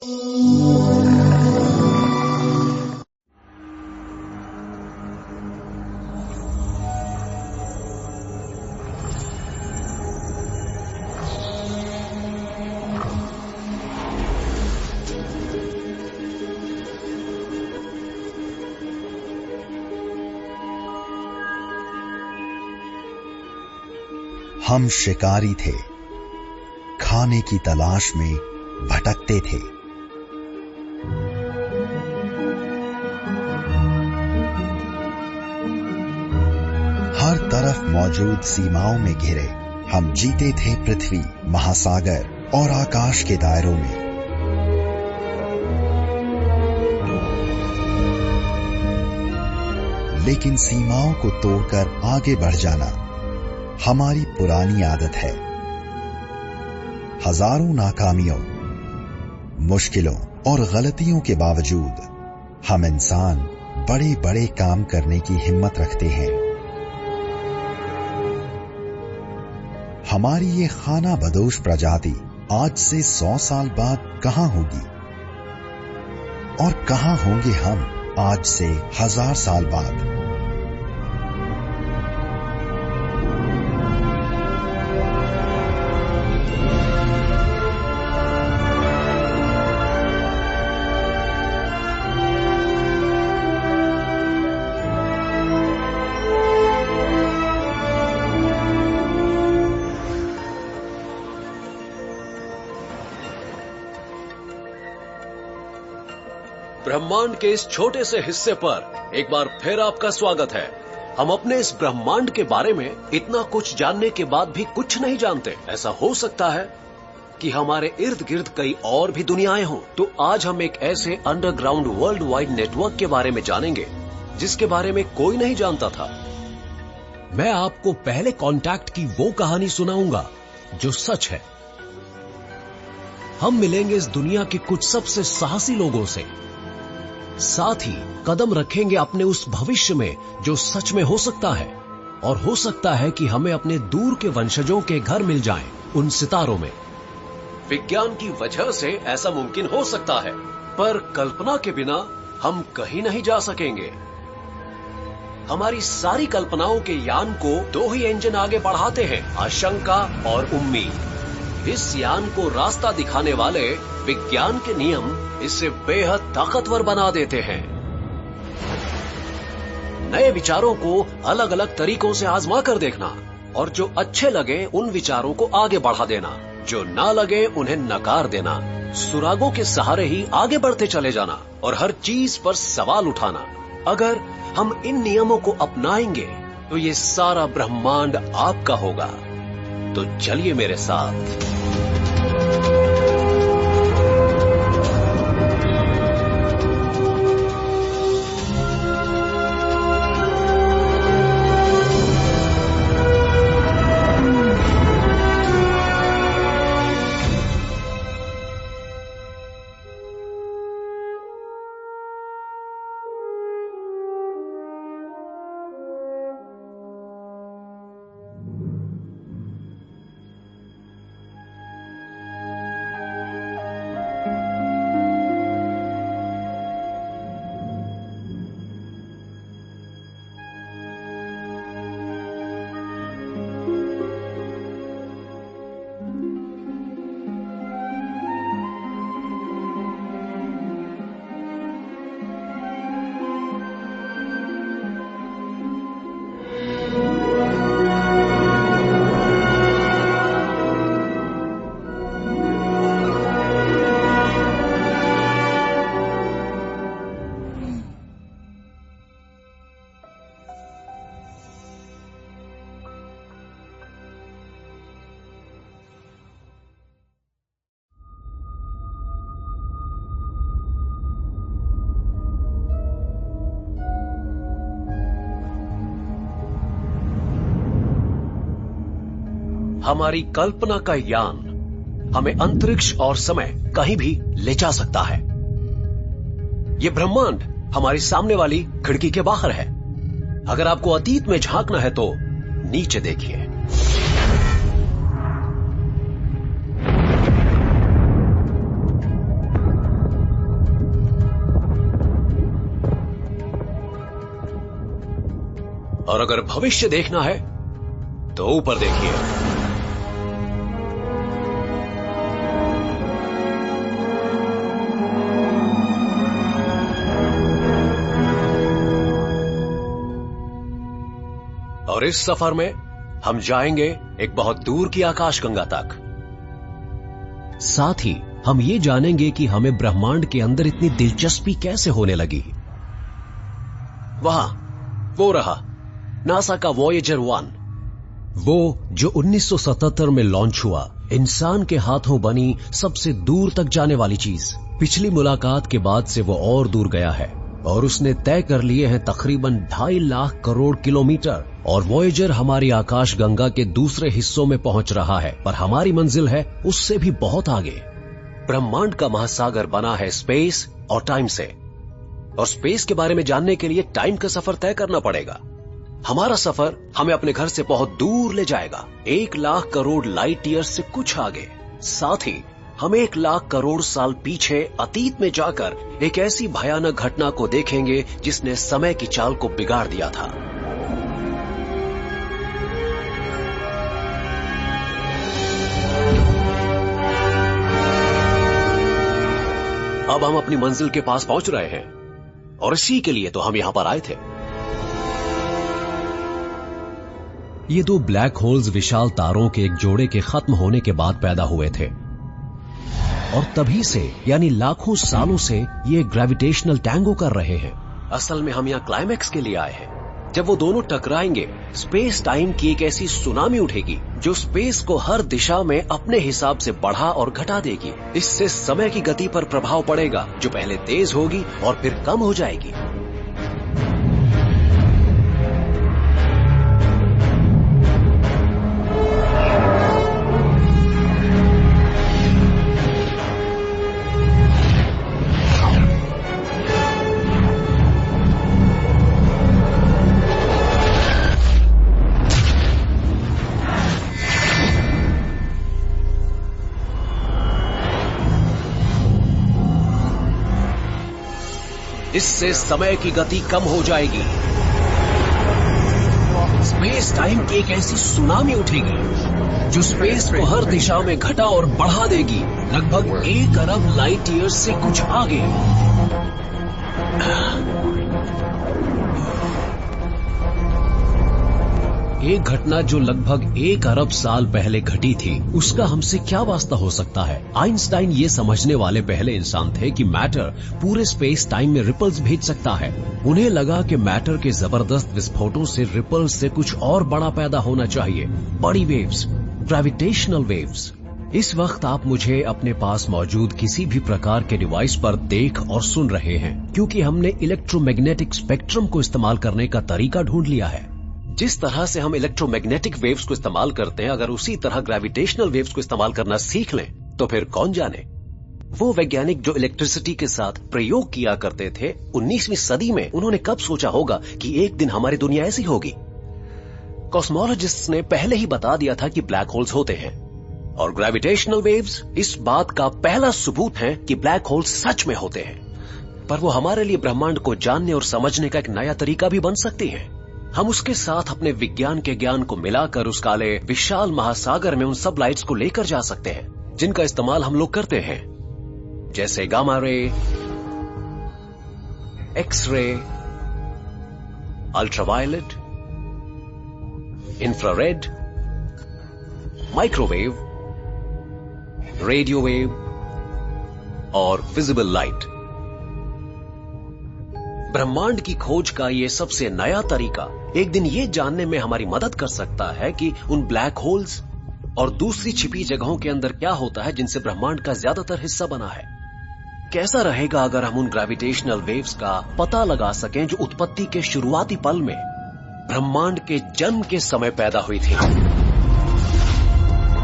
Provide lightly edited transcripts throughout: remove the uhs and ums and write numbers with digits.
हम शिकारी थे, खाने की तलाश में भटकते थे। हर तरफ मौजूद सीमाओं में घिरे हम जीते थे पृथ्वी, महासागर और आकाश के दायरों में। लेकिन सीमाओं को तोड़कर आगे बढ़ जाना हमारी पुरानी आदत है। हजारों नाकामियों, मुश्किलों और गलतियों के बावजूद हम इंसान बड़े बड़े काम करने की हिम्मत रखते हैं। हमारी ये खाना बदोश प्रजाति आज से 100 साल बाद कहां होगी और कहां होंगे हम आज से 1000 साल बाद। ब्रह्मांड के इस छोटे से हिस्से पर एक बार फिर आपका स्वागत है। हम अपने इस ब्रह्मांड के बारे में इतना कुछ जानने के बाद भी कुछ नहीं जानते। ऐसा हो सकता है कि हमारे इर्द गिर्द कई और भी दुनियाएं हों। तो आज हम एक ऐसे अंडरग्राउंड वर्ल्ड वाइड नेटवर्क के बारे में जानेंगे जिसके बारे में कोई नहीं जानता था। मैं आपको पहले कांटेक्ट की वो कहानी सुनाऊंगा जो सच है। हम मिलेंगे इस दुनिया के कुछ सबसे साहसी लोगों से, साथ ही कदम रखेंगे अपने उस भविष्य में जो सच में हो सकता है। और हो सकता है कि हमें अपने दूर के वंशजों के घर मिल जाएं उन सितारों में। विज्ञान की वजह से ऐसा मुमकिन हो सकता है, पर कल्पना के बिना हम कहीं नहीं जा सकेंगे। हमारी सारी कल्पनाओं के यान को 2 ही इंजन आगे बढ़ाते हैं, आशंका और उम्मीद। इस यान को रास्ता दिखाने वाले विज्ञान के नियम इसे बेहद ताकतवर बना देते हैं। नए विचारों को अलग अलग तरीकों से आजमा कर देखना और जो अच्छे लगे उन विचारों को आगे बढ़ा देना, जो ना लगे उन्हें नकार देना। सुरागों के सहारे ही आगे बढ़ते चले जाना और हर चीज पर सवाल उठाना। अगर हम इन नियमों को अपनाएंगे तो ये सारा ब्रह्मांड आपका होगा। तो चलिए मेरे साथ। हमारी कल्पना का यान हमें अंतरिक्ष और समय कहीं भी ले जा सकता है। यह ब्रह्मांड हमारी सामने वाली खिड़की के बाहर है। अगर आपको अतीत में झांकना है तो नीचे देखिए। और अगर भविष्य देखना है तो ऊपर देखिए। और इस सफर में हम जाएंगे एक बहुत दूर की आकाशगंगा तक। साथ ही हम ये जानेंगे कि हमें ब्रह्मांड के अंदर इतनी दिलचस्पी कैसे होने लगी। वहां वो रहा नासा का वॉयेजर 1, वो जो 1977 में लॉन्च हुआ, इंसान के हाथों बनी सबसे दूर तक जाने वाली चीज। पिछली मुलाकात के बाद से वो और दूर गया है और उसने तय कर लिए हैं तकरीबन 2.5 लाख करोड़ किलोमीटर। और वॉयेजर हमारी आकाशगंगा के दूसरे हिस्सों में पहुंच रहा है, पर हमारी मंजिल है उससे भी बहुत आगे। ब्रह्मांड का महासागर बना है स्पेस और टाइम से, और स्पेस के बारे में जानने के लिए टाइम का सफर तय करना पड़ेगा। हमारा सफर हमें अपने घर से बहुत दूर ले जाएगा, 1 लाख करोड़ लाइट ईयर से कुछ आगे। साथ ही हम 1 लाख करोड़ साल पीछे अतीत में जाकर एक ऐसी भयानक घटना को देखेंगे जिसने समय की चाल को बिगाड़ दिया था। अब हम अपनी मंजिल के पास पहुंच रहे हैं और इसी के लिए तो हम यहां पर आए थे। ये 2 ब्लैक होल्स विशाल तारों के एक जोड़े के खत्म होने के बाद पैदा हुए थे और तभी से यानी लाखों सालों से ये ग्रेविटेशनल टैंगो कर रहे हैं। असल में हम यहां क्लाइमैक्स के लिए आए हैं। जब वो दोनों टकराएंगे, स्पेस टाइम की एक ऐसी सुनामी उठेगी जो स्पेस को हर दिशा में अपने हिसाब से बढ़ा और घटा देगी। इससे समय की गति पर प्रभाव पड़ेगा, जो पहले तेज होगी और फिर कम हो जाएगी। इससे समय की गति कम हो जाएगी। स्पेस टाइम की एक ऐसी सुनामी उठेगी जो स्पेस को हर दिशा में घटा और बढ़ा देगी, लगभग 1 अरब लाइट ईयर से कुछ आगे। एक घटना जो लगभग 1 अरब साल पहले घटी थी, उसका हमसे क्या वास्ता हो सकता है? आइंस्टाइन ये समझने वाले पहले इंसान थे कि मैटर पूरे स्पेस टाइम में रिपल्स भेज सकता है। उन्हें लगा कि मैटर के जबरदस्त विस्फोटों से रिपल्स से कुछ और बड़ा पैदा होना चाहिए, बड़ी वेव्स, ग्रेविटेशनल वेव्स। इस वक्त आप मुझे अपने पास मौजूद किसी भी प्रकार के डिवाइस पर देख और सुन रहे हैं, क्योंकि हमने इलेक्ट्रोमैग्नेटिक स्पेक्ट्रम को इस्तेमाल करने का तरीका ढूंढ लिया है। जिस तरह से हम इलेक्ट्रोमैग्नेटिक वेव्स को इस्तेमाल करते हैं, अगर उसी तरह ग्रेविटेशनल वेव्स को इस्तेमाल करना सीख लें तो फिर कौन जाने। वो वैज्ञानिक जो इलेक्ट्रिसिटी के साथ प्रयोग किया करते थे 19वीं सदी में, उन्होंने कब सोचा होगा कि एक दिन हमारी दुनिया ऐसी होगी। कॉस्मोलॉजिस्ट्स ने पहले ही बता दिया था कि ब्लैक होल्स होते हैं, और ग्रेविटेशनल वेव्स इस बात का पहला सबूत है कि ब्लैक होल्स सच में होते हैं। पर वो हमारे लिए ब्रह्मांड को जानने और समझने का एक नया तरीका भी बन सकती है। हम उसके साथ अपने विज्ञान के ज्ञान को मिलाकर उस काले विशाल महासागर में उन सब लाइट्स को लेकर जा सकते हैं जिनका इस्तेमाल हम लोग करते हैं, जैसे gamma ray, X ray, ultraviolet, infrared, microwave, radio wave और विजिबल लाइट। ब्रह्मांड की खोज का ये सबसे नया तरीका एक दिन ये जानने में हमारी मदद कर सकता है कि उन ब्लैक होल्स और दूसरी छिपी जगहों के अंदर क्या होता है जिनसे ब्रह्मांड का ज्यादातर हिस्सा बना है। कैसा रहेगा अगर हम उन ग्रेविटेशनल वेव्स का पता लगा सकें जो उत्पत्ति के शुरुआती पल में ब्रह्मांड के जन्म के समय पैदा हुई थी।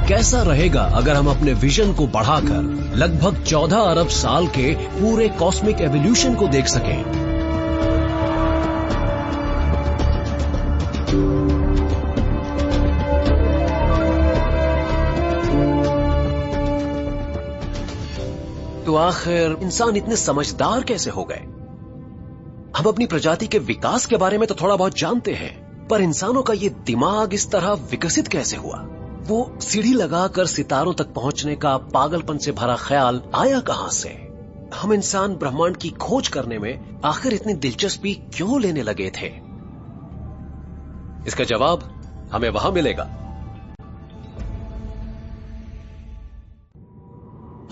कैसा रहेगा अगर हम अपने विजन को बढ़ाकर लगभग 14 अरब साल के पूरे कॉस्मिक एवोल्यूशन को देख सकें। तो आखिर इंसान इतने समझदार कैसे हो गए? हम अपनी प्रजाति के विकास के बारे में तो थोड़ा बहुत जानते हैं, पर इंसानों का ये दिमाग इस तरह विकसित कैसे हुआ? वो सीढ़ी लगाकर सितारों तक पहुंचने का पागलपन से भरा ख्याल आया कहां से? हम इंसान ब्रह्मांड की खोज करने में आखिर इतनी दिलचस्पी क्यों लेने लगे थे? इसका जवाब हमें वहां मिलेगा।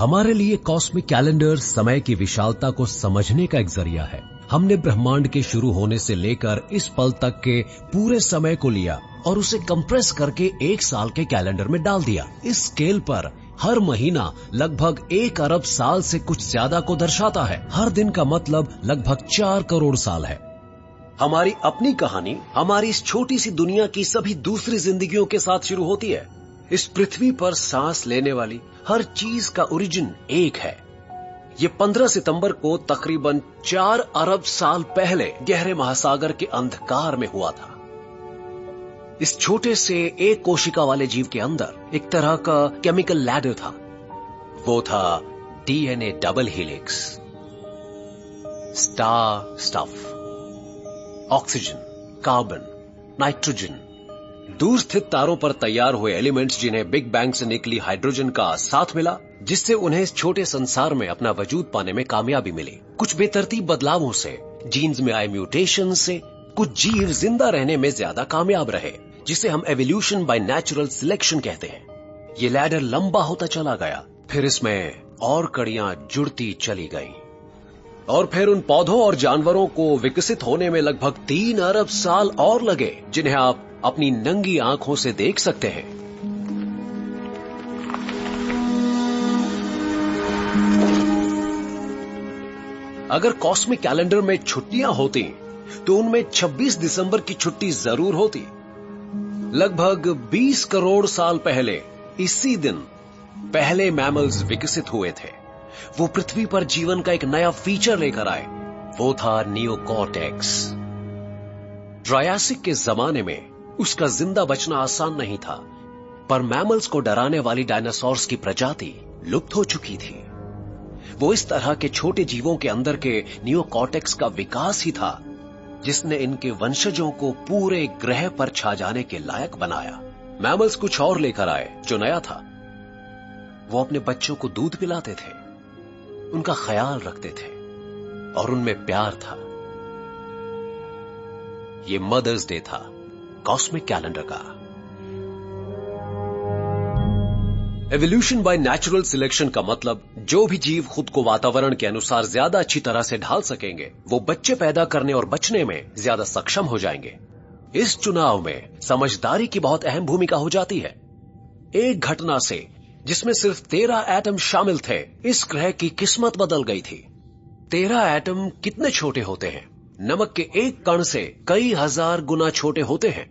हमारे लिए कॉस्मिक कैलेंडर समय की विशालता को समझने का एक जरिया है। हमने ब्रह्मांड के शुरू होने से लेकर इस पल तक के पूरे समय को लिया और उसे कंप्रेस करके 1 साल के कैलेंडर में डाल दिया। इस स्केल पर हर महीना लगभग 1 अरब साल से कुछ ज्यादा को दर्शाता है। हर दिन का मतलब लगभग 4 करोड़ साल है। हमारी अपनी कहानी हमारी इस छोटी सी दुनिया की सभी दूसरी जिंदगियों के साथ शुरू होती है। इस पृथ्वी पर सांस लेने वाली हर चीज का ओरिजिन एक है। ये 15 सितंबर को तकरीबन 4 अरब साल पहले गहरे महासागर के अंधकार में हुआ था। इस छोटे से एक कोशिका वाले जीव के अंदर एक तरह का केमिकल लैडर था। वो था DNA double helix, star stuff, oxygen, carbon, nitrogen, दूर स्थित तारों पर तैयार हुए एलिमेंट्स जिन्हें बिग बैंग से निकली हाइड्रोजन का साथ मिला, जिससे उन्हें इस छोटे संसार में अपना वजूद पाने में कामयाबी मिली। कुछ बेतरतीब बदलावों से, जीन्स में आए म्यूटेशन से कुछ जीव जिंदा रहने में ज्यादा कामयाब रहे, जिसे हम एवोल्यूशन बाय नेचुरल सिलेक्शन कहते हैं। ये लैडर लंबा होता चला गया, फिर इसमें और कड़ियां जुड़ती चली गईं। और फिर उन पौधों और जानवरों को विकसित होने में लगभग 3 अरब साल और लगे, जिन्हें आप अपनी नंगी आंखों से देख सकते हैं। अगर कॉस्मिक कैलेंडर में छुट्टियां होती तो उनमें 26 दिसंबर की छुट्टी जरूर होती। लगभग 20 करोड़ साल पहले इसी दिन पहले मैमल्स विकसित हुए थे। वो पृथ्वी पर जीवन का एक नया फीचर लेकर आए। वो था नियोकॉर्टेक्स। ट्रायासिक के जमाने में उसका जिंदा बचना आसान नहीं था, पर मैमल्स को डराने वाली डायनासोर्स की प्रजाति लुप्त हो चुकी थी। वो इस तरह के छोटे जीवों के अंदर के नियोकॉर्टेक्स का विकास ही था जिसने इनके वंशजों को पूरे ग्रह पर छा जाने के लायक बनाया। मैमल्स कुछ और लेकर आए जो नया था। वो अपने बच्चों को दूध पिलाते थे, उनका ख्याल रखते थे और उनमें प्यार था। ये मदर्स डे था कॉस्मिक कैलेंडर का। एवोल्यूशन बाय नेचुरल सिलेक्शन का मतलब जो भी जीव खुद को वातावरण के अनुसार ज्यादा अच्छी तरह से ढाल सकेंगे, वो बच्चे पैदा करने और बचने में ज्यादा सक्षम हो जाएंगे। इस चुनाव में समझदारी की बहुत अहम भूमिका हो जाती है। एक घटना से जिसमें सिर्फ 13 एटम शामिल थे, इस ग्रह की किस्मत बदल गई थी। 13 एटम कितने छोटे होते हैं? नमक के एक कण से कई हजार गुना छोटे होते हैं।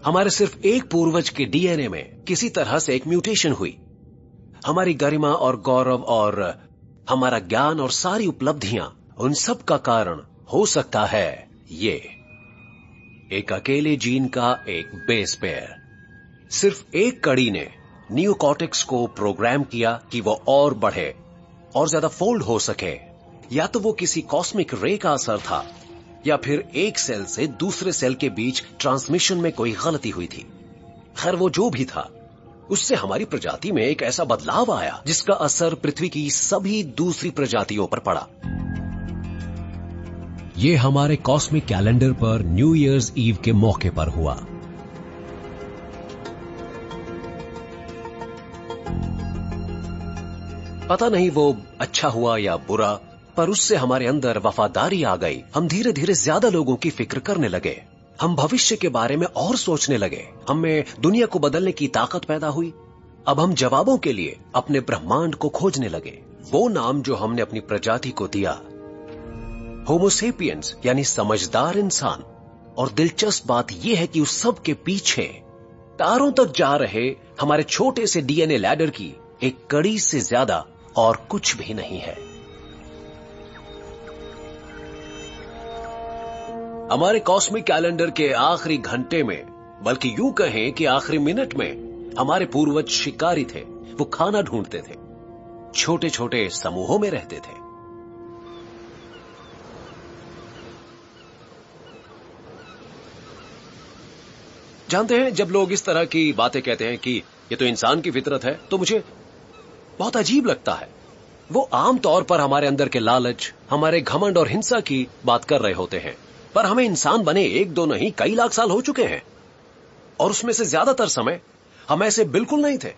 हमारे सिर्फ एक पूर्वज के डीएनए में किसी तरह से एक म्यूटेशन हुई। हमारी गरिमा और गौरव और हमारा ज्ञान और सारी उपलब्धियां, उन सब का कारण हो सकता है ये एक अकेले जीन का एक बेस पेयर। सिर्फ एक कड़ी ने नियोकॉर्टेक्स को प्रोग्राम किया कि वो और बढ़े और ज्यादा फोल्ड हो सके। या तो वो किसी कॉस्मिक रे का असर था, या फिर एक सेल से दूसरे सेल के बीच ट्रांसमिशन में कोई गलती हुई थी। खैर, वो जो भी था, उससे हमारी प्रजाति में एक ऐसा बदलाव आया जिसका असर पृथ्वी की सभी दूसरी प्रजातियों पर पड़ा। ये हमारे कॉस्मिक कैलेंडर पर न्यू ईयर्स ईव के मौके पर हुआ। पता नहीं वो अच्छा हुआ या बुरा, पर उससे हमारे अंदर वफादारी आ गई। हम धीरे धीरे ज्यादा लोगों की फिक्र करने लगे। हम भविष्य के बारे में और सोचने लगे। हमें दुनिया को बदलने की ताकत पैदा हुई। अब हम जवाबों के लिए अपने ब्रह्मांड को खोजने लगे। वो नाम जो हमने अपनी प्रजाति को दिया, होमो सेपियंस, यानी समझदार इंसान। और दिलचस्प बात यह है कि उस सब के पीछे तारों तक जा रहे हमारे छोटे से डीएनए लैडर की एक कड़ी से ज्यादा और कुछ भी नहीं है। हमारे कॉस्मिक कैलेंडर के आखिरी घंटे में, बल्कि यूं कहें कि आखिरी मिनट में, हमारे पूर्वज शिकारी थे। वो खाना ढूंढते थे, छोटे छोटे समूहों में रहते थे। जानते हैं, जब लोग इस तरह की बातें कहते हैं कि ये तो इंसान की फितरत है, तो मुझे बहुत अजीब लगता है। वो आमतौर पर हमारे अंदर के लालच, हमारे घमंड और हिंसा की बात कर रहे होते हैं, पर हमें इंसान बने 1-2 नहीं कई लाख साल हो चुके हैं, और उसमें से ज्यादातर समय हम ऐसे बिल्कुल नहीं थे।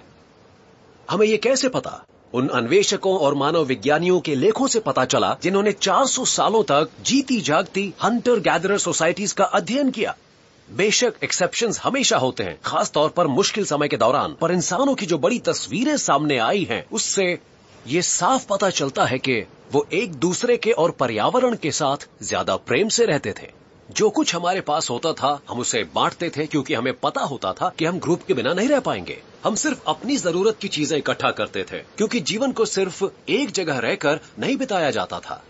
हमें ये कैसे पता? उन अन्वेषकों और मानव विज्ञानियों के लेखों से पता चला जिन्होंने 400 सालों तक जीती जागती हंटर गैदरर सोसाइटीज का अध्ययन किया। बेशक एक्सेप्शंस हमेशा होते हैं, खास तौर पर मुश्किल समय के दौरान, पर इंसानों की जो बड़ी तस्वीरें सामने आई हैं, उससे ये साफ पता चलता है कि वो एक दूसरे के और पर्यावरण के साथ ज्यादा प्रेम से रहते थे। जो कुछ हमारे पास होता था हम उसे बांटते थे, क्योंकि हमें पता होता था कि हम ग्रुप के बिना नहीं रह पाएंगे। हम सिर्फ अपनी जरूरत की चीजें इकट्ठा करते थे, क्योंकि जीवन को सिर्फ एक जगह रहकर नहीं बिताया जाता था।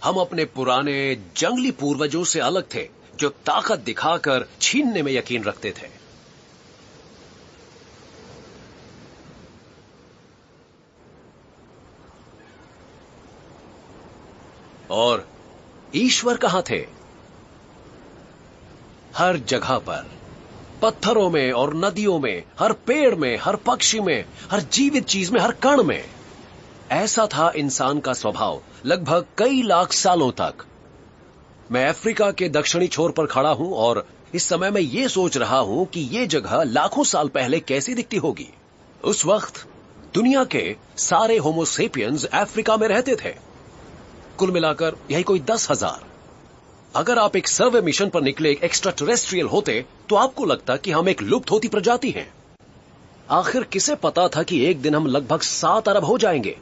हम अपने पुराने जंगली पूर्वजों से अलग थे, जो ताकत दिखाकर छीनने में यकीन रखते थे। और ईश्वर कहां थे? हर जगह पर, पत्थरों में और नदियों में, हर पेड़ में, हर पक्षी में, हर जीवित चीज में, हर कण में। ऐसा था इंसान का स्वभाव लगभग कई लाख सालों तक। मैं अफ्रीका के दक्षिणी छोर पर खड़ा हूं और इस समय मैं ये सोच रहा हूं कि ये जगह लाखों साल पहले कैसी दिखती होगी। उस वक्त दुनिया के सारे होमोसेपियंस अफ्रीका में रहते थे, कुल मिलाकर यही कोई 10,000। अगर आप एक सर्वे मिशन पर निकले एक एक्स्ट्रा टेरेस्ट्रियल होते तो आपको लगता कि हम एक लुप्त होती प्रजाति हैं। आखिर किसे पता था कि एक दिन हम लगभग 7 अरब हो जाएंगे?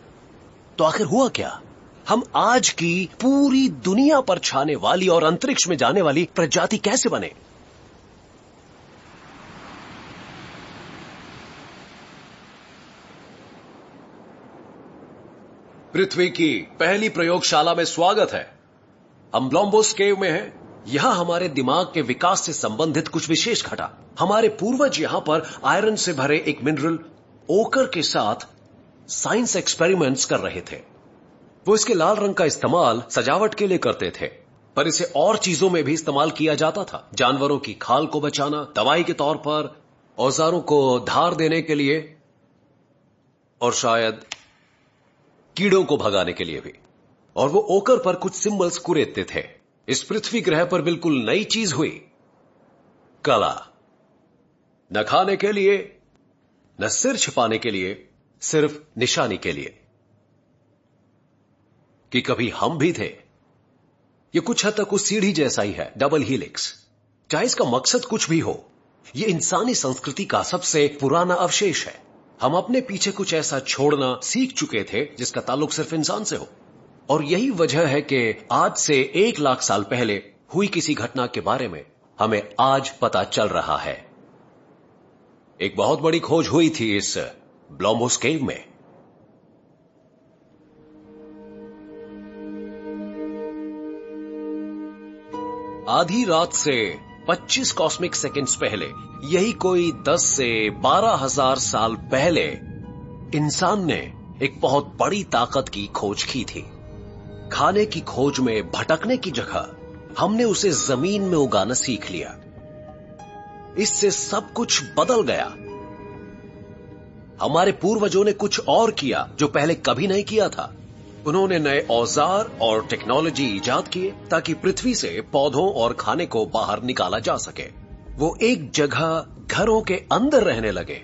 तो आखिर हुआ क्या? हम आज की पूरी दुनिया पर छाने वाली और अंतरिक्ष में जाने वाली प्रजाति कैसे बने? पृथ्वी की पहली प्रयोगशाला में स्वागत है। हम ब्लॉम्बोस केव में हैं। यहां हमारे दिमाग के विकास से संबंधित कुछ विशेष घटा। हमारे पूर्वज यहां पर आयरन से भरे एक मिनरल ओकर के साथ साइंस एक्सपेरिमेंट्स कर रहे थे। वो इसके लाल रंग का इस्तेमाल सजावट के लिए करते थे, पर इसे और चीजों में भी इस्तेमाल किया जाता था। जानवरों की खाल को बचाना, दवाई के तौर पर, औजारों को धार देने के लिए, और शायद कीड़ों को भगाने के लिए भी। और वो ओकर पर कुछ सिंबल्स कुरेदते थे। इस पृथ्वी ग्रह पर बिल्कुल नई चीज हुई, कला। न खाने के लिए, न सिर छिपाने के लिए, सिर्फ निशानी के लिए कि कभी हम भी थे। ये कुछ हद तक उस सीढ़ी जैसा ही है, डबल हीलिक्स। चाहे इसका मकसद कुछ भी हो, ये इंसानी संस्कृति का सबसे पुराना अवशेष है। हम अपने पीछे कुछ ऐसा छोड़ना सीख चुके थे जिसका ताल्लुक सिर्फ इंसान से हो। और यही वजह है कि आज से 1 लाख साल पहले हुई किसी घटना के बारे में हमें आज पता चल रहा है। एक बहुत बड़ी खोज हुई थी इस ब्लॉम्बोस केव में। आधी रात से 25 कॉस्मिक सेकंड्स पहले, यही कोई 10 से 12,000 साल पहले, इंसान ने एक बहुत बड़ी ताकत की खोज की थी। खाने की खोज में भटकने की जगह हमने उसे जमीन में उगाना सीख लिया। इससे सब कुछ बदल गया। हमारे पूर्वजों ने कुछ और किया जो पहले कभी नहीं किया था। उन्होंने नए औजार और टेक्नोलॉजी इजाद किए ताकि पृथ्वी से पौधों और खाने को बाहर निकाला जा सके। वो एक जगह घरों के अंदर रहने लगे।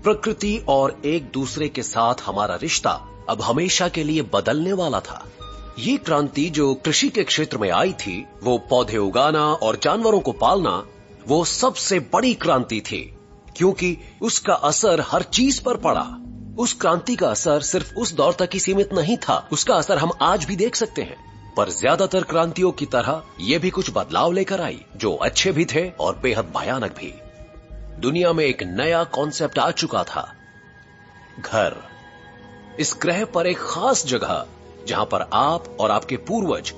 प्रकृति और एक दूसरे के साथ हमारा रिश्ता अब हमेशा के लिए बदलने वाला था। ये क्रांति जो कृषि के क्षेत्र में आई थी, वो पौधे उगाना और जानवरों को पालना, वो सबसे बड़ी क्रांति थी, क्योंकि उसका असर हर चीज पर पड़ा। उस क्रांति का असर सिर्फ उस दौर तक ही सीमित नहीं था, उसका असर हम आज भी देख सकते हैं। पर ज्यादातर क्रांतियों की तरह ये भी कुछ बदलाव लेकर आई, जो अच्छे भी थे और बेहद भयानक भी। दुनिया में एक नया कॉन्सेप्ट आ चुका था, घर। इस ग्रह पर एक खास जगह जहां पर आप और आपके पूर्वज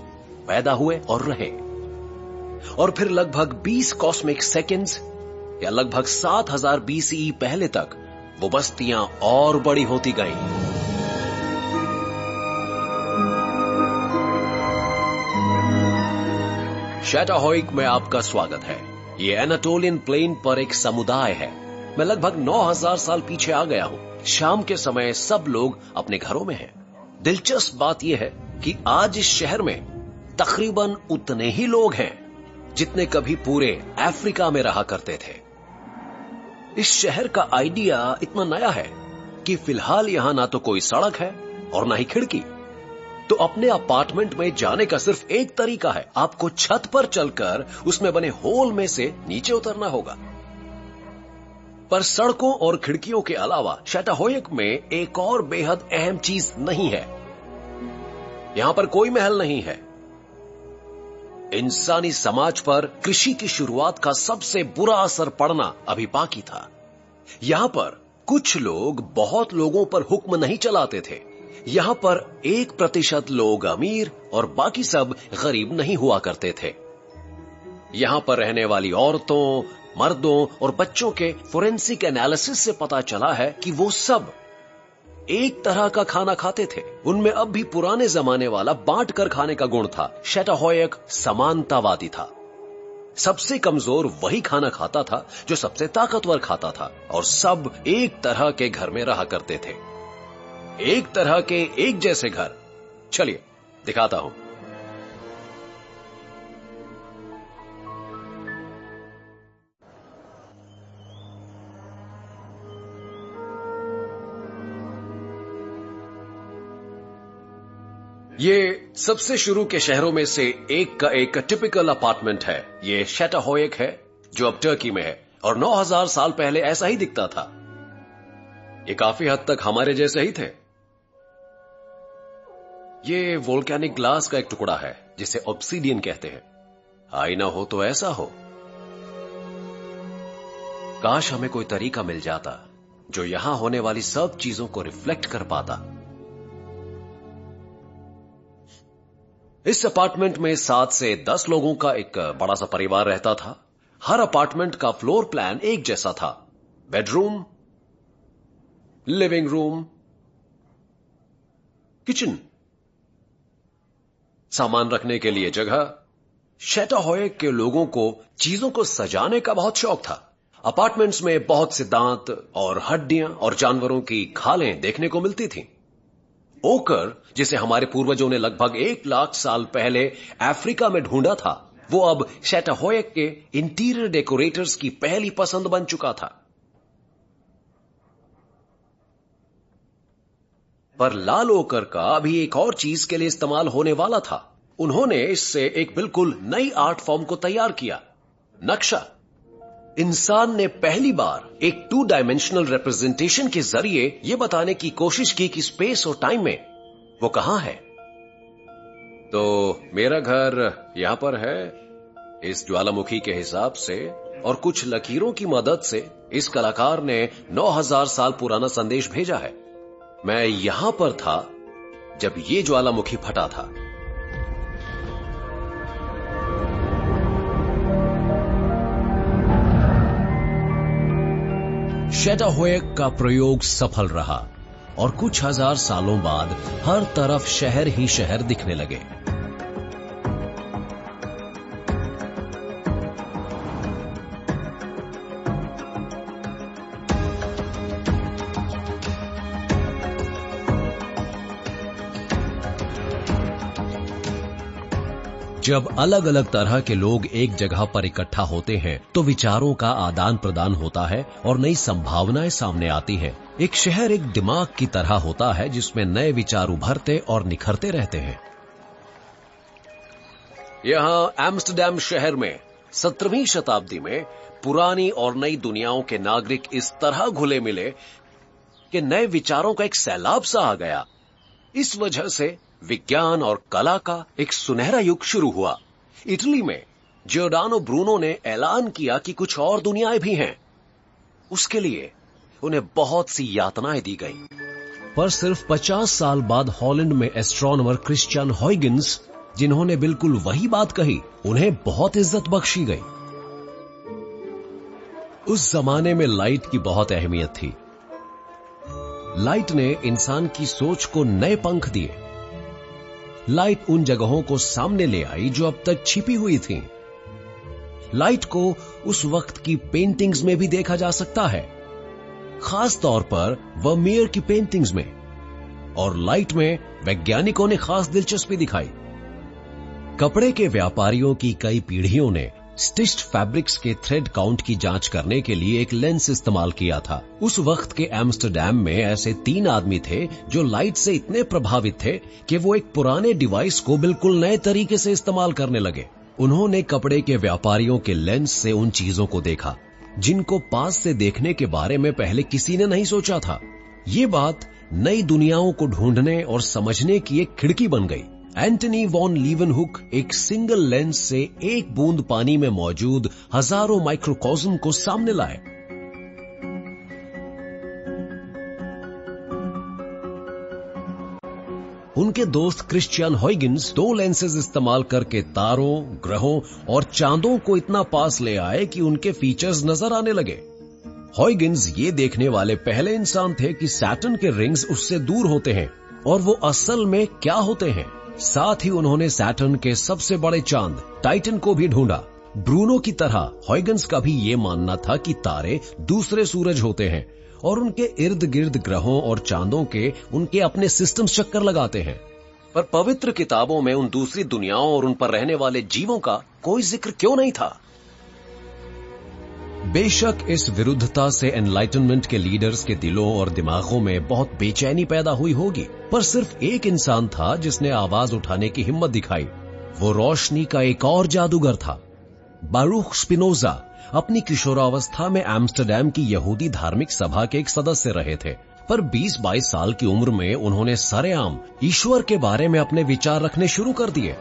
पैदा हुए और रहे। और फिर लगभग 20 कॉस्मिक सेकंड्स या लगभग 7000 BCE पहले तक वो बस्तियां और बड़ी होती गईं। शैटाहोइक में आपका स्वागत है। ये एनाटोलियन प्लेन पर एक समुदाय है। मैं लगभग 9000 साल पीछे आ गया हूं। शाम के समय सब लोग अपने घरों में हैं। दिलचस्प बात यह है कि आज इस शहर में तकरीबन उतने ही लोग हैं जितने कभी पूरे अफ्रीका में रहा करते थे। इस शहर का आइडिया इतना नया है कि फिलहाल यहां ना तो कोई सड़क है और ना ही खिड़की। तो अपने अपार्टमेंट में जाने का सिर्फ एक तरीका है, आपको छत पर चलकर उसमें बने होल में से नीचे उतरना होगा। पर सड़कों और खिड़कियों के अलावा शैटाहोयक में एक और बेहद अहम चीज नहीं है। यहां पर कोई महल नहीं है। इंसानी समाज पर कृषि की शुरुआत का सबसे बुरा असर पड़ना अभी बाकी था। यहां पर कुछ लोग बहुत लोगों पर हुक्म नहीं चलाते थे। यहां पर 1% लोग अमीर और बाकी सब गरीब नहीं हुआ करते थे। यहां पर रहने वाली औरतों, मर्दों और बच्चों के फोरेंसिक एनालिसिस से पता चला है कि वो सब एक तरह का खाना खाते थे। उनमें अब भी पुराने जमाने वाला बांट कर खाने का गुण था। शैटाहोयक समानतावादी था। सबसे कमजोर वही खाना खाता था जो सबसे ताकतवर खाता था, और सब एक तरह के घर में रहा करते थे। एक तरह के एक जैसे घर। चलिए दिखाता हूं। ये सबसे शुरू के शहरों में से एक का एक टिपिकल अपार्टमेंट है। ये शैटाहोयक है जो अब टर्की में है, और 9000 साल पहले ऐसा ही दिखता था। ये काफी हद तक हमारे जैसे ही थे। ये वोल्केनिक ग्लास का एक टुकड़ा है जिसे ऑब्सीडियन कहते हैं। आईना हो तो ऐसा हो। काश हमें कोई तरीका मिल जाता जो यहां होने वाली सब चीजों को रिफ्लेक्ट कर पाता। इस अपार्टमेंट में 7 से 10 लोगों का एक बड़ा सा परिवार रहता था। हर अपार्टमेंट का फ्लोर प्लान एक जैसा था। बेडरूम, लिविंग रूम, किचन, सामान रखने के लिए जगह। शैटाहोयक के लोगों को चीजों को सजाने का बहुत शौक था। अपार्टमेंट्स में बहुत से दांत और हड्डियां और जानवरों की खालें देखने को मिलती थीं। ओकर, जिसे हमारे पूर्वजों ने लगभग 1 लाख साल पहले अफ्रीका में ढूंढा था, वो अब शैटाहोयक के इंटीरियर डेकोरेटर्स की पहली पसंद बन चुका था। पर लाल ओकर का अभी एक और चीज के लिए इस्तेमाल होने वाला था। उन्होंने इससे एक बिल्कुल नई आर्ट फॉर्म को तैयार किया, नक्शा। इंसान ने पहली बार एक 2 डायमेंशनल रिप्रेजेंटेशन के जरिए यह बताने की कोशिश की कि स्पेस और टाइम में वो कहां है। तो मेरा घर यहां पर है। इस ज्वालामुखी के हिसाब से और कुछ लकीरों की मदद से इस कलाकार ने 9000 साल पुराना संदेश भेजा है। मैं यहां पर था जब ये ज्वालामुखी फटा था। शैटाहोयक का प्रयोग सफल रहा और कुछ हजार सालों बाद हर तरफ शहर ही शहर दिखने लगे। जब अलग अलग तरह के लोग एक जगह पर इकट्ठा होते हैं तो विचारों का आदान प्रदान होता है और नई संभावनाएं सामने आती हैं। एक शहर एक दिमाग की तरह होता है जिसमें नए विचार उभरते और निखरते रहते हैं। यहां एम्स्टरडैम शहर में 17वीं शताब्दी में पुरानी और नई दुनियाओं के नागरिक इस तरह घुले मिले कि नए विचारों का एक सैलाब सा आ गया। इस वजह से विज्ञान और कला का एक सुनहरा युग शुरू हुआ। इटली में जियोर्डानो ब्रूनो ने ऐलान किया कि कुछ और दुनियाएं भी हैं। उसके लिए उन्हें बहुत सी यातनाएं दी गई। पर सिर्फ 50 साल बाद हॉलैंड में एस्ट्रोनॉमर क्रिश्चियन हॉयगिंस, जिन्होंने बिल्कुल वही बात कही, उन्हें बहुत इज्जत बख्शी गई। उस जमाने में लाइट की बहुत अहमियत थी। लाइट ने इंसान की सोच को नए पंख दिए। लाइट उन जगहों को सामने ले आई जो अब तक छिपी हुई थी। लाइट को उस वक्त की पेंटिंग्स में भी देखा जा सकता है, खास तौर पर वर्मियर की पेंटिंग्स में। और लाइट में वैज्ञानिकों ने खास दिलचस्पी दिखाई। कपड़े के व्यापारियों की कई पीढ़ियों ने स्टिच्ड फैब्रिक्स के थ्रेड काउंट की जांच करने के लिए एक लेंस इस्तेमाल किया था। उस वक्त के एम्स्टरडैम में ऐसे 3 आदमी थे जो लाइट से इतने प्रभावित थे कि वो एक पुराने डिवाइस को बिल्कुल नए तरीके से इस्तेमाल करने लगे। उन्होंने कपड़े के व्यापारियों के लेंस से उन चीजों को देखा जिनको पास से देखने के बारे में पहले किसी ने नहीं सोचा था। ये बात नई दुनियाओं को ढूंढने और समझने की एक खिड़की बन गई। एंटनी वॉन लीवनहुक एक सिंगल लेंस से एक बूंद पानी में मौजूद हजारों माइक्रोकॉस्म को सामने लाए। उनके दोस्त क्रिश्चियन हॉयगिंस 2 लेंसेज इस्तेमाल करके तारों, ग्रहों और चांदों को इतना पास ले आए कि उनके फीचर्स नजर आने लगे। हॉयगिंस ये देखने वाले पहले इंसान थे कि सैटर्न के रिंग्स उससे दूर होते हैं और वो असल में क्या होते हैं। साथ ही उन्होंने सैटर्न के सबसे बड़े चांद टाइटन को भी ढूंढा। ब्रूनो की तरह हॉयगिंस का भी ये मानना था कि तारे दूसरे सूरज होते हैं और उनके इर्द गिर्द ग्रहों और चांदों के उनके अपने सिस्टम्स चक्कर लगाते हैं। पर पवित्र किताबों में उन दूसरी दुनियाओं और उन पर रहने वाले जीवों का कोई जिक्र क्यों नहीं था? बेशक इस विरुद्धता से एनलाइटनमेंट के लीडर्स के दिलों और दिमागों में बहुत बेचैनी पैदा हुई होगी, पर सिर्फ एक इंसान था जिसने आवाज उठाने की हिम्मत दिखाई। वो रोशनी का एक और जादूगर था। बारूख स्पिनोजा अपनी किशोरावस्था में एम्स्टरडैम की यहूदी धार्मिक सभा के एक सदस्य रहे थे, पर 20-22 साल की उम्र में उन्होंने सरेआम ईश्वर के बारे में अपने विचार रखने शुरू कर दिए।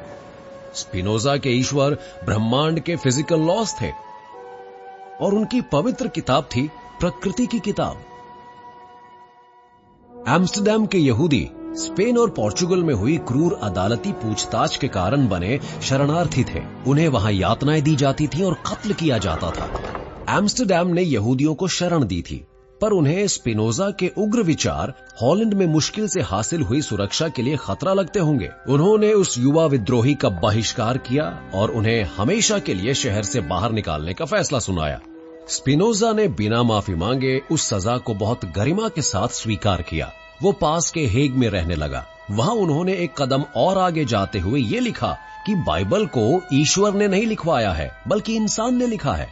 स्पिनोजा के ईश्वर ब्रह्मांड के फिजिकल लॉज थे और उनकी पवित्र किताब थी प्रकृति की किताब। एम्स्टरडैम के यहूदी स्पेन और पोर्चुगल में हुई क्रूर अदालती पूछताछ के कारण बने शरणार्थी थे। उन्हें वहां यातनाएं दी जाती थी और कत्ल किया जाता था। एम्स्टरडैम ने यहूदियों को शरण दी थी, पर उन्हें स्पिनोजा के उग्र विचार हॉलैंड में मुश्किल से हासिल हुई सुरक्षा के लिए खतरा लगते होंगे। उन्होंने उस युवा विद्रोही का बहिष्कार किया और उन्हें हमेशा के लिए शहर से बाहर निकालने का फैसला सुनाया। स्पिनोजा ने बिना माफी मांगे उस सजा को बहुत गरिमा के साथ स्वीकार किया। वो पास के हेग में रहने लगा। वहां उन्होंने एक कदम और आगे जाते हुए ये लिखा कि बाइबल को ईश्वर ने नहीं लिखवाया है बल्कि इंसान ने लिखा है।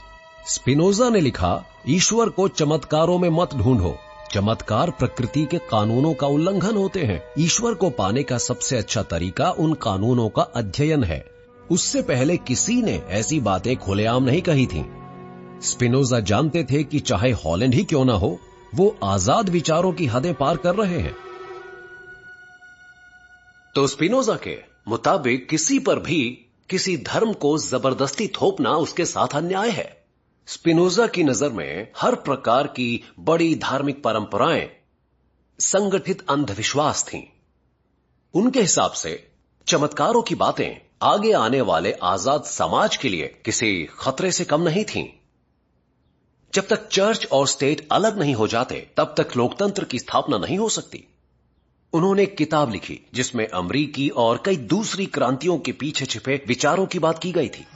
स्पिनोजा ने लिखा, ईश्वर को चमत्कारों में मत ढूंढो, चमत्कार प्रकृति के कानूनों का उल्लंघन होते हैं। ईश्वर को पाने का सबसे अच्छा तरीका उन कानूनों का अध्ययन है। उससे पहले किसी ने ऐसी बातें खुलेआम नहीं कही थीं। स्पिनोजा जानते थे कि चाहे हॉलैंड ही क्यों ना हो, वो आजाद विचारों की हदें पार कर रहे हैं। तो स्पिनोजा के मुताबिक किसी पर भी किसी धर्म को जबरदस्ती थोपना उसके साथ अन्याय है। स्पिनोजा की नजर में हर प्रकार की बड़ी धार्मिक परंपराएं संगठित अंधविश्वास थीं। उनके हिसाब से चमत्कारों की बातें आगे आने वाले आजाद समाज के लिए किसी खतरे से कम नहीं थीं। जब तक चर्च और स्टेट अलग नहीं हो जाते, तब तक लोकतंत्र की स्थापना नहीं हो सकती। उन्होंने एक किताब लिखी जिसमें अमरीकी और कई दूसरी क्रांतियों के पीछे छिपे विचारों की बात की गई थी।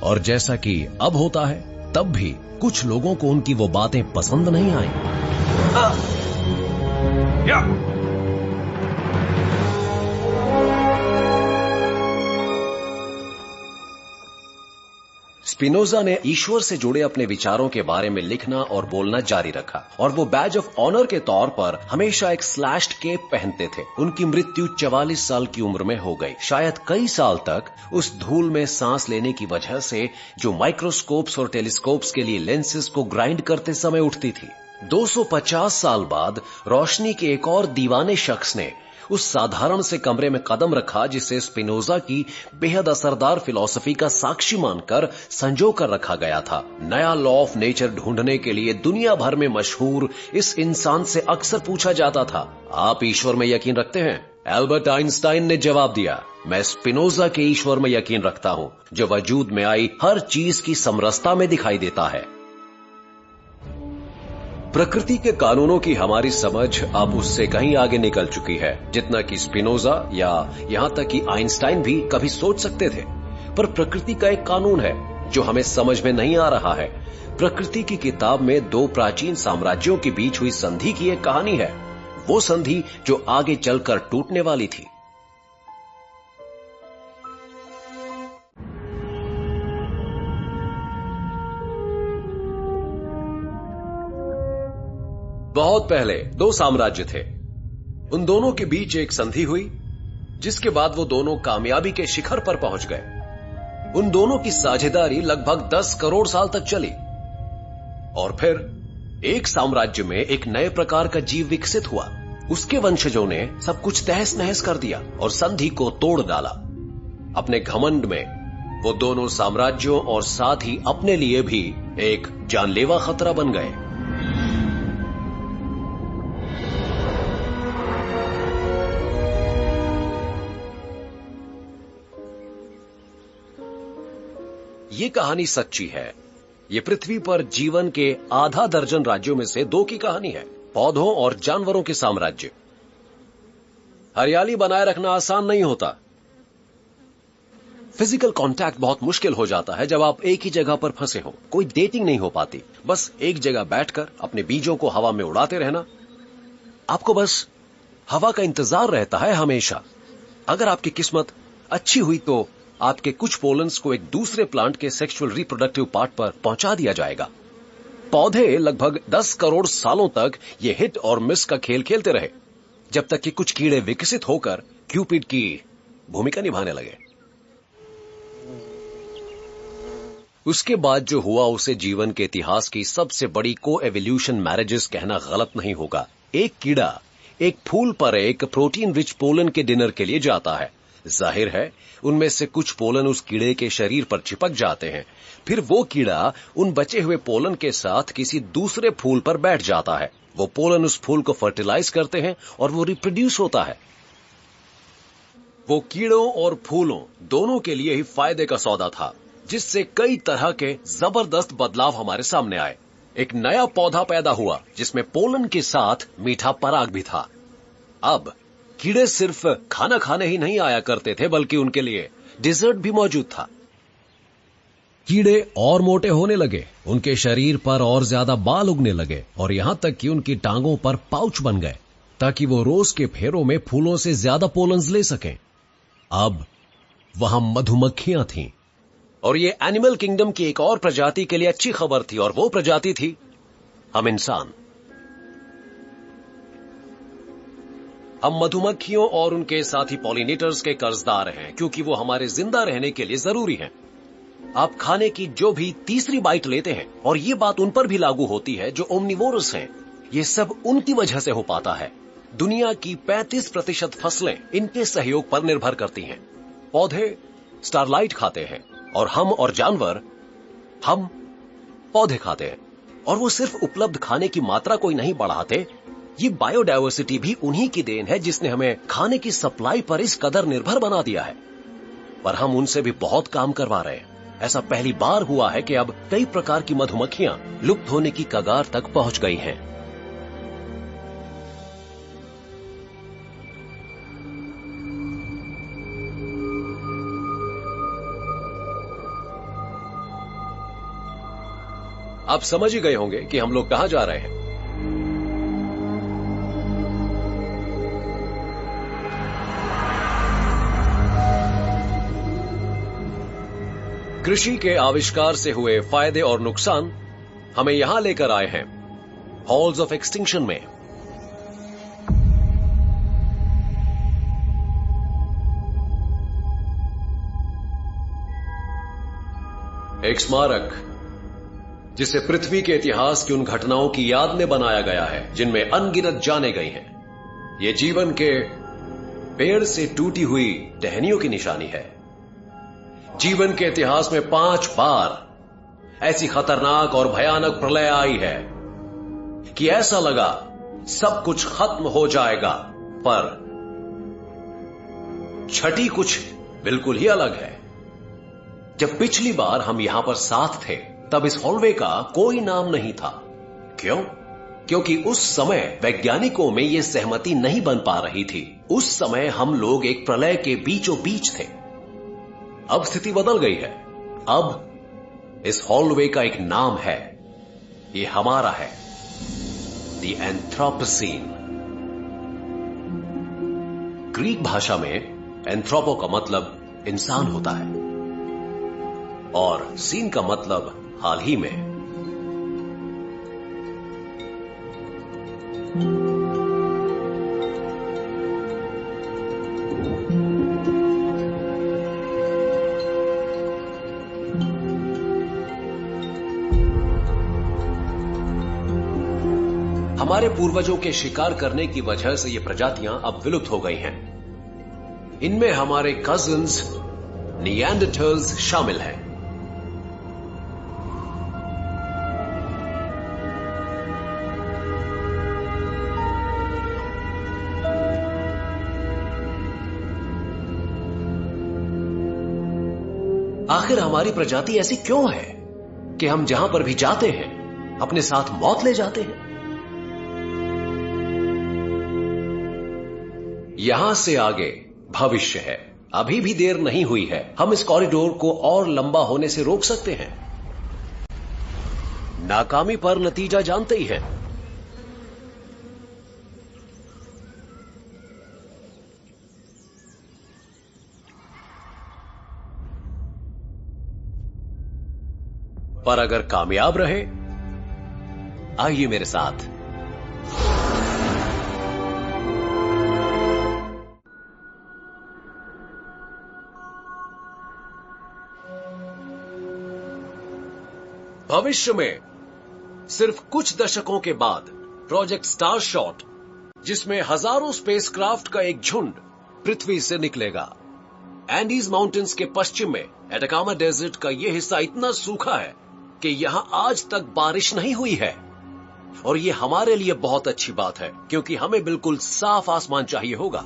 और जैसा कि अब होता है, तब भी कुछ लोगों को उनकी वो बातें पसंद नहीं आई। स्पिनोजा ने ईश्वर से जुड़े अपने विचारों के बारे में लिखना और बोलना जारी रखा और वो बैज ऑफ ऑनर के तौर पर हमेशा एक स्लैश्ड केप पहनते थे। उनकी मृत्यु 44 साल की उम्र में हो गई। शायद कई साल तक उस धूल में सांस लेने की वजह से जो माइक्रोस्कोप्स और टेलीस्कोप्स के लिए लेंसेज को ग्राइंड करते समय उठती थी। 250 साल बाद रोशनी के एक और दीवाने शख्स ने उस साधारण से कमरे में कदम रखा जिसे स्पिनोजा की बेहद असरदार फिलॉसफी का साक्षी मानकर संजो कर रखा गया था। नया लॉ ऑफ नेचर ढूंढने के लिए दुनिया भर में मशहूर इस इंसान से अक्सर पूछा जाता था, आप ईश्वर में यकीन रखते हैं? एल्बर्ट आइंस्टाइन ने जवाब दिया, मैं स्पिनोजा के ईश्वर में यकीन रखता हूं, जो वजूद में आई हर चीज की समरसता में दिखाई देता है। प्रकृति के कानूनों की हमारी समझ अब उससे कहीं आगे निकल चुकी है, जितना कि स्पिनोजा या यहां तक कि आइंस्टाइन भी कभी सोच सकते थे। पर प्रकृति का एक कानून है जो हमें समझ में नहीं आ रहा है। प्रकृति की किताब में दो प्राचीन साम्राज्यों के बीच हुई संधि की एक कहानी है, वो संधि जो आगे चलकर टूटने वाली थी। बहुत पहले दो साम्राज्य थे। उन दोनों के बीच एक संधि हुई, जिसके बाद वो दोनों कामयाबी के शिखर पर पहुंच गए। उन दोनों की साझेदारी लगभग 10 करोड़ साल तक चली और फिर एक साम्राज्य में एक नए प्रकार का जीव विकसित हुआ। उसके वंशजों ने सब कुछ तहस नहस कर दिया और संधि को तोड़ डाला। अपने घमंड में वो दोनों साम्राज्यों और साथ ही अपने लिए भी एक जानलेवा खतरा बन गए। ये कहानी सच्ची है। ये पृथ्वी पर जीवन के आधा दर्जन राज्यों में से दो की कहानी है, पौधों और जानवरों के साम्राज्य। हरियाली बनाए रखना आसान नहीं होता। फिजिकल कांटेक्ट बहुत मुश्किल हो जाता है जब आप एक ही जगह पर फंसे हो। कोई डेटिंग नहीं हो पाती। बस एक जगह बैठकर अपने बीजों को हवा में उड़ाते रहना। आपको बस हवा का इंतजार रहता है हमेशा। अगर आपकी किस्मत अच्छी हुई तो आपके कुछ पोलन्स को एक दूसरे प्लांट के सेक्सुअल रिप्रोडक्टिव पार्ट पर पहुंचा दिया जाएगा। पौधे लगभग 10 करोड़ सालों तक ये हिट और मिस का खेल खेलते रहे, जब तक कि कुछ कीड़े विकसित होकर क्यूपिड की भूमिका निभाने लगे। उसके बाद जो हुआ उसे जीवन के इतिहास की सबसे बड़ी को एवोल्यूशन मैरिजेस कहना गलत नहीं होगा। एक कीड़ा एक फूल पर एक प्रोटीन रिच पोलन के डिनर के लिए जाता है। जाहिर है उनमें से कुछ पोलन उस कीड़े के शरीर पर चिपक जाते हैं। फिर वो कीड़ा उन बचे हुए पोलन के साथ किसी दूसरे फूल पर बैठ जाता है। वो पोलन उस फूल को फर्टिलाइज करते हैं और वो रिप्रोड्यूस होता है। वो कीड़ों और फूलों दोनों के लिए ही फायदे का सौदा था, जिससे कई तरह के जबरदस्त बदलाव हमारे सामने आए। एक नया पौधा पैदा हुआ जिसमें पोलन के साथ मीठा पराग भी था। अब कीड़े सिर्फ खाना खाने ही नहीं आया करते थे, बल्कि उनके लिए डिजर्ट भी मौजूद था। कीड़े और मोटे होने लगे, उनके शरीर पर और ज्यादा बाल उगने लगे और यहां तक कि उनकी टांगों पर पाउच बन गए, ताकि वो रोज के फेरों में फूलों से ज्यादा पोलन्स ले सकें। अब वहां मधुमक्खियां थीं और ये एनिमल किंगडम की एक और प्रजाति के लिए अच्छी खबर थी, और वो प्रजाति थी हम इंसान। हम मधुमक्खियों और उनके साथी पॉलिनेटर्स के कर्जदार हैं, क्योंकि वो हमारे जिंदा रहने के लिए जरूरी हैं। आप खाने की जो भी तीसरी बाइट लेते हैं, और ये बात उन पर भी लागू होती है जो ओमनिवोरस हैं, ये सब उनकी वजह से हो पाता है। दुनिया की 35% फसलें इनके सहयोग पर निर्भर करती हैं। पौधे स्टारलाइट खाते हैं और हम और जानवर हम पौधे खाते हैं, और वो सिर्फ उपलब्ध खाने की मात्रा कोई नहीं बढ़ाते। ये बायोडायवर्सिटी भी उन्हीं की देन है जिसने हमें खाने की सप्लाई पर इस कदर निर्भर बना दिया है। पर हम उनसे भी बहुत काम करवा रहे हैं। ऐसा पहली बार हुआ है कि अब कई प्रकार की मधुमक्खियां लुप्त होने की कगार तक पहुंच गई हैं। आप समझ ही गए होंगे कि हम लोग कहां जा रहे हैं। कृषि के आविष्कार से हुए फायदे और नुकसान हमें यहां लेकर आए हैं, हॉल्स ऑफ एक्सटिंक्शन में। एक स्मारक जिसे पृथ्वी के इतिहास की उन घटनाओं की याद में बनाया गया है जिनमें अनगिनत जाने गई हैं। यह जीवन के पेड़ से टूटी हुई टहनियों की निशानी है। जीवन के इतिहास में 5 बार ऐसी खतरनाक और भयानक प्रलय आई है कि ऐसा लगा सब कुछ खत्म हो जाएगा, पर छठी कुछ बिल्कुल ही अलग है। जब पिछली बार हम यहां पर साथ थे, तब इस हॉलवे का कोई नाम नहीं था। क्यों? क्योंकि उस समय वैज्ञानिकों में यह सहमति नहीं बन पा रही थी। उस समय हम लोग एक प्रलय के बीचों बीच थे। अब स्थिति बदल गई है। अब इस हॉलवे का एक नाम है, ये हमारा है, द एंथ्रोपोसीन। ग्रीक भाषा में एंथ्रोपो का मतलब इंसान होता है और सीन का मतलब हाल ही में। हमारे पूर्वजों के शिकार करने की वजह से ये प्रजातियां अब विलुप्त हो गई हैं। इनमें हमारे कजिन्स निएंडरथाल्स शामिल हैं। आखिर हमारी प्रजाति ऐसी क्यों है कि हम जहां पर भी जाते हैं अपने साथ मौत ले जाते हैं? यहां से आगे भविष्य है। अभी भी देर नहीं हुई है। हम इस कॉरिडोर को और लंबा होने से रोक सकते हैं। नाकामी पर नतीजा जानते ही हैं। पर अगर कामयाब रहे, आइए मेरे साथ। भविष्य में सिर्फ कुछ दशकों के बाद प्रोजेक्ट स्टारशॉट, जिसमें हजारों स्पेसक्राफ्ट का एक झुंड पृथ्वी से निकलेगा। एंडीज माउंटेन्स के पश्चिम में एटाकामा डेजर्ट का यह हिस्सा इतना सूखा है कि यहां आज तक बारिश नहीं हुई है। और यह हमारे लिए बहुत अच्छी बात है, क्योंकि हमें बिल्कुल साफ आसमान चाहिए होगा।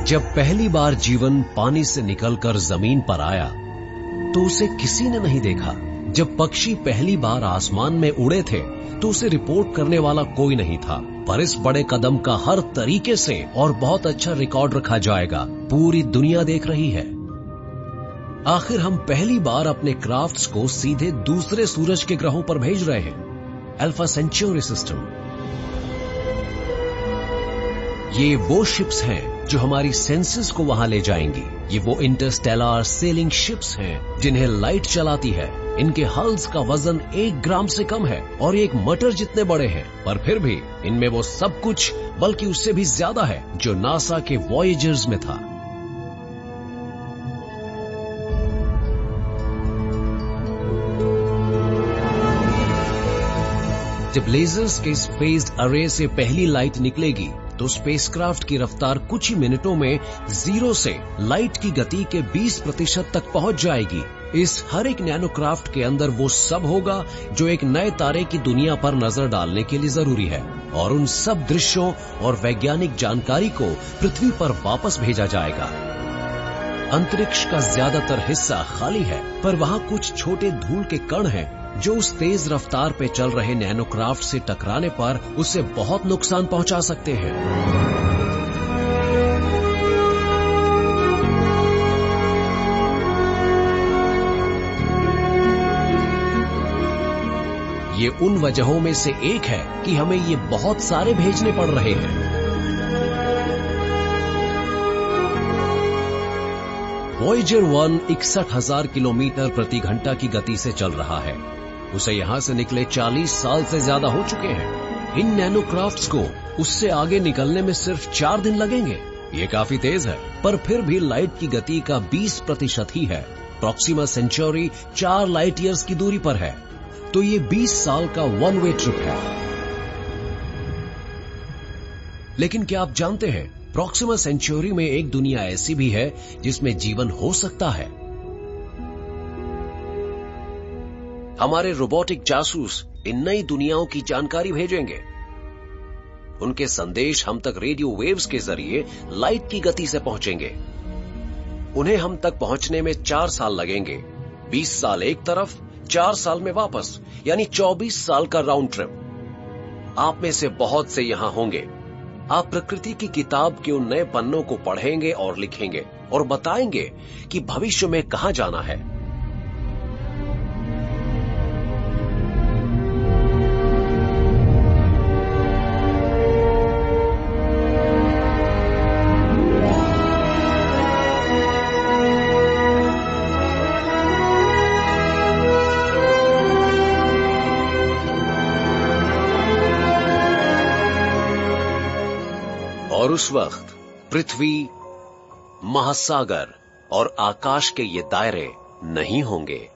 जब पहली बार जीवन पानी से निकलकर जमीन पर आया तो उसे किसी ने नहीं देखा। जब पक्षी पहली बार आसमान में उड़े थे तो उसे रिपोर्ट करने वाला कोई नहीं था। पर इस बड़े कदम का हर तरीके से और बहुत अच्छा रिकॉर्ड रखा जाएगा। पूरी दुनिया देख रही है। आखिर हम पहली बार अपने क्राफ्ट्स को सीधे दूसरे सूरज के ग्रहों पर भेज रहे हैं। Alpha century system. ये वो शिप्स हैं जो हमारी सेंसेस को वहां ले जाएंगी। ये वो इंटरस्टेलर सेलिंग शिप्स हैं जिन्हें लाइट चलाती है। इनके हल्स का वजन 1 ग्राम से कम है और एक मटर जितने बड़े हैं। पर फिर भी इनमें वो सब कुछ, बल्कि उससे भी ज्यादा है, जो नासा के वॉयेजर्स में था। जब लेजर्स के स्पेस्ड अरे से पहली लाइट निकलेगी तो स्पेसक्राफ्ट की रफ्तार कुछ ही मिनटों में 0 से लाइट की गति के 20% तक पहुंच जाएगी। इस हर एक नैनोक्राफ्ट के अंदर वो सब होगा जो एक नए तारे की दुनिया पर नजर डालने के लिए जरूरी है, और उन सब दृश्यों और वैज्ञानिक जानकारी को पृथ्वी पर वापस भेजा जाएगा। अंतरिक्ष का ज्यादातर हिस्सा खाली है, पर वहां कुछ छोटे धूल के कण हैं जो उस तेज रफ्तार पे चल रहे नैनोक्राफ्ट से टकराने पर उसे बहुत नुकसान पहुंचा सकते हैं। ये उन वजहों में से एक है कि हमें ये बहुत सारे भेजने पड़ रहे हैं। वॉयेजर 1 61,000 किलोमीटर प्रति घंटा की गति से चल रहा है। उसे यहां से निकले 40 साल से ज्यादा हो चुके हैं। इन नैनोक्राफ्ट्स को उससे आगे निकलने में सिर्फ 4 दिन लगेंगे। ये काफी तेज है, पर फिर भी लाइट की गति का 20% ही है। प्रॉक्सिमा सेंचुरी 4 लाइट ईयर्स की दूरी पर है, तो ये 20 साल का वन वे ट्रिप है। लेकिन क्या आप जानते हैं प्रॉक्सिमा सेंचुरी में एक दुनिया ऐसी भी है जिसमें जीवन हो सकता है। हमारे रोबोटिक जासूस इन नई दुनियाओं की जानकारी भेजेंगे। उनके संदेश हम तक रेडियो वेव्स के जरिए लाइट की गति से पहुंचेंगे। उन्हें हम तक पहुंचने में 4 साल लगेंगे। 20 साल एक तरफ, 4 साल में वापस, यानी 24 साल का राउंड ट्रिप। आप में से बहुत से यहां होंगे। आप प्रकृति की किताब के उन नए पन्नों को पढ़ेंगे और लिखेंगे और बताएंगे कि भविष्य में कहां जाना है। और उस वक्त पृथ्वी, महासागर और आकाश के ये दायरे नहीं होंगे।